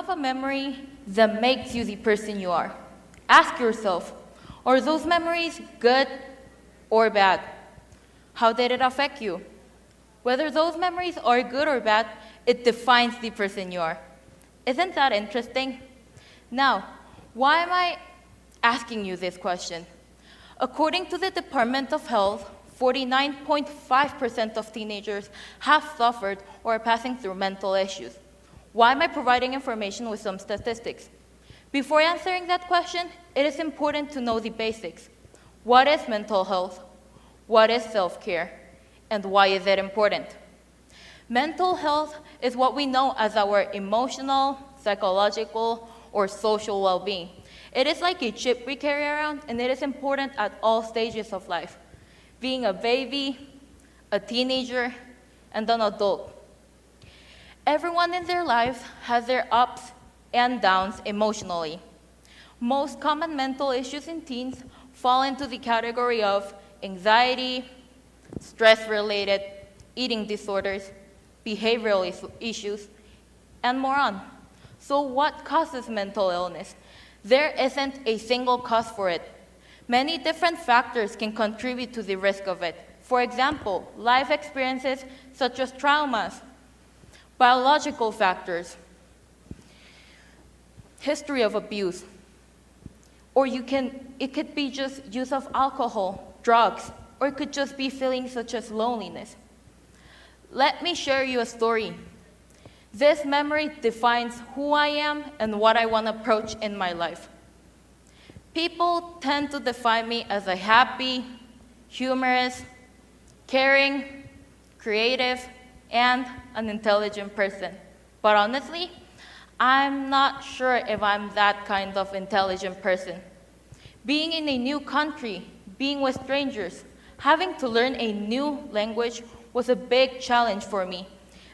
have a memory that makes you the person you are? Ask yourself, are those memories good or bad? How did it affect you? Whether those memories are good or bad, it defines the person you are. Isn't that interesting? Now, why am I asking you this question? According to the Department of Health, 49.5% of teenagers have suffered or are passing through mental issues. Why am I providing information with some statistics? Before answering that question, it is important to know the basics. What is mental health? What is self-care? And why is it important? Mental health is what we know as our emotional, psychological, or social well-being. It is like a chip we carry around, and it is important at all stages of life, being a baby, a teenager, and an adult. Everyone in their lives has their ups and downs emotionally. Most common mental issues in teens fall into the category of anxiety, stress-related, eating disorders, behavioral issues, and more on. So what causes mental illness? There isn't a single cause for it. Many different factors can contribute to the risk of it. For example, life experiences such as traumas, biological factors, history of abuse, or it could be just use of alcohol, drugs, or it could just be feelings such as loneliness. Let me share you a story. This memory defines who I am and what I want to approach in my life. People tend to define me as a happy, humorous, caring, creative, and an intelligent person. But honestly, I'm not sure if I'm that kind of intelligent person. Being in a new country, being with strangers, having to learn a new language was a big challenge for me.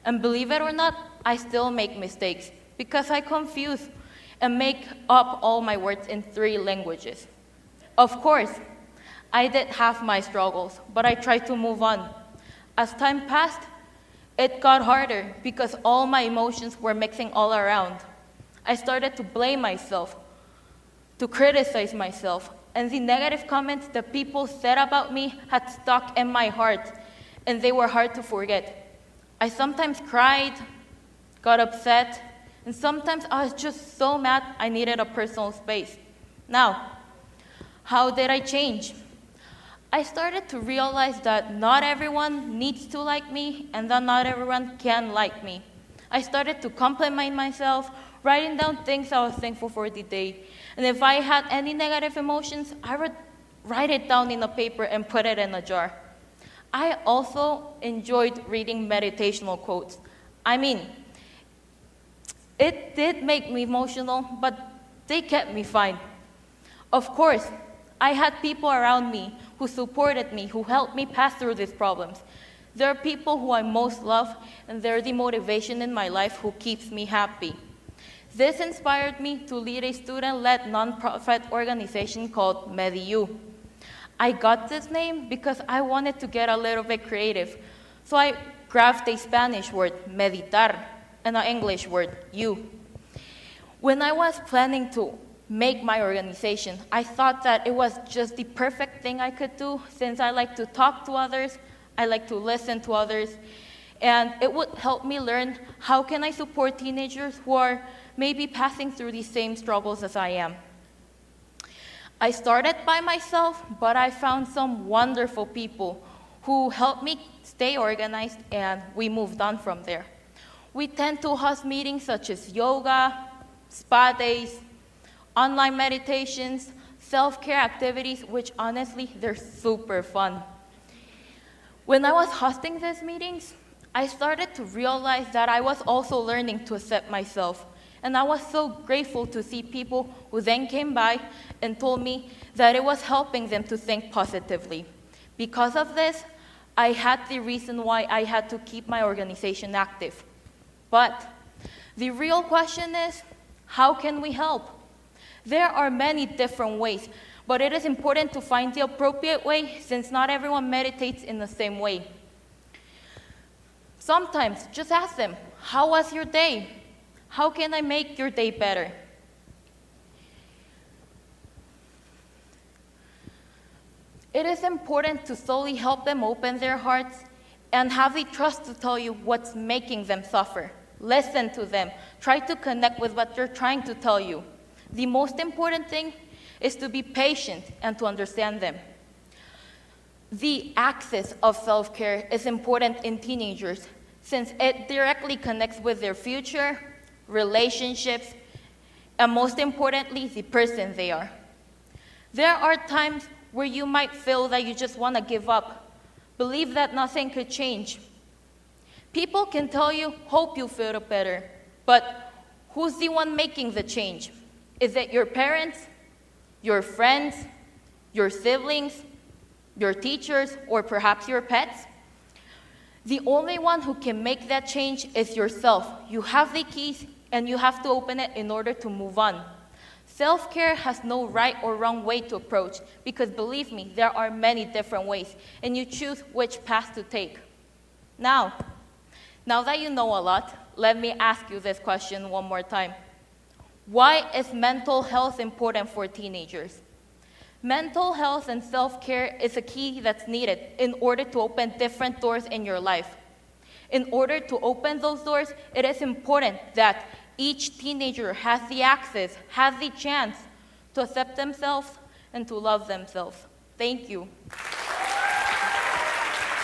And believe it or not, I still make mistakes because I confuse and make up all my words in 3 languages. Of course, I did have my struggles, but I tried to move on. As time passed, it got harder because all my emotions were mixing all around. I started to blame myself, to criticize myself, and the negative comments that people said about me had stuck in my heart, and they were hard to forget. I sometimes cried, got upset, and sometimes I was just so mad I needed a personal space. Now, how did I change? I started to realize that not everyone needs to like me and that not everyone can like me. I started to compliment myself, writing down things I was thankful for the day. And if I had any negative emotions, I would write it down in a paper and put it in a jar. I also enjoyed reading meditational quotes. I mean, it did make me emotional, but they kept me fine. Of course, I had people around me who supported me, who helped me pass through these problems. There are people who I most love, and they're the motivation in my life who keeps me happy. This inspired me to lead a student-led nonprofit organization called Medieu. I got this name because I wanted to get a little bit creative. So I grabbed a Spanish word, meditar, and an English word, you. When I was planning to make my organization, I thought that it was just the perfect thing I could do since I like to talk to others, I like to listen to others, and it would help me learn how can I support teenagers who are maybe passing through the same struggles as I am. I started by myself, but I found some wonderful people who helped me stay organized, and we moved on from there. We tend to host meetings such as yoga, spa days, online meditations, self-care activities, which honestly, they're super fun. When I was hosting these meetings, I started to realize that I was also learning to accept myself. And I was so grateful to see people who then came by and told me that it was helping them to think positively. Because of this, I had the reason why I had to keep my organization active. But the real question is, how can we help? There are many different ways, but it is important to find the appropriate way since not everyone meditates in the same way. Sometimes, just ask them, how was your day? How can I make your day better? It is important to slowly help them open their hearts and have the trust to tell you what's making them suffer. Listen to them. Try to connect with what they're trying to tell you. The most important thing is to be patient and to understand them. The axis of self-care is important in teenagers since it directly connects with their future, relationships, and most importantly, the person they are. There are times where you might feel that you just want to give up, believe that nothing could change. People can tell you, hope you feel better, but who's the one making the change? Is it your parents, your friends, your siblings, your teachers, or perhaps your pets? The only one who can make that change is yourself. You have the keys and you have to open it in order to move on. Self-care has no right or wrong way to approach because believe me, there are many different ways and you choose which path to take. Now that you know a lot, let me ask you this question one more time. Why is mental health important for teenagers? Mental health and self-care is a key that's needed in order to open different doors in your life. In order to open those doors, it is important that each teenager has the access, has the chance to accept themselves and to love themselves. Thank you.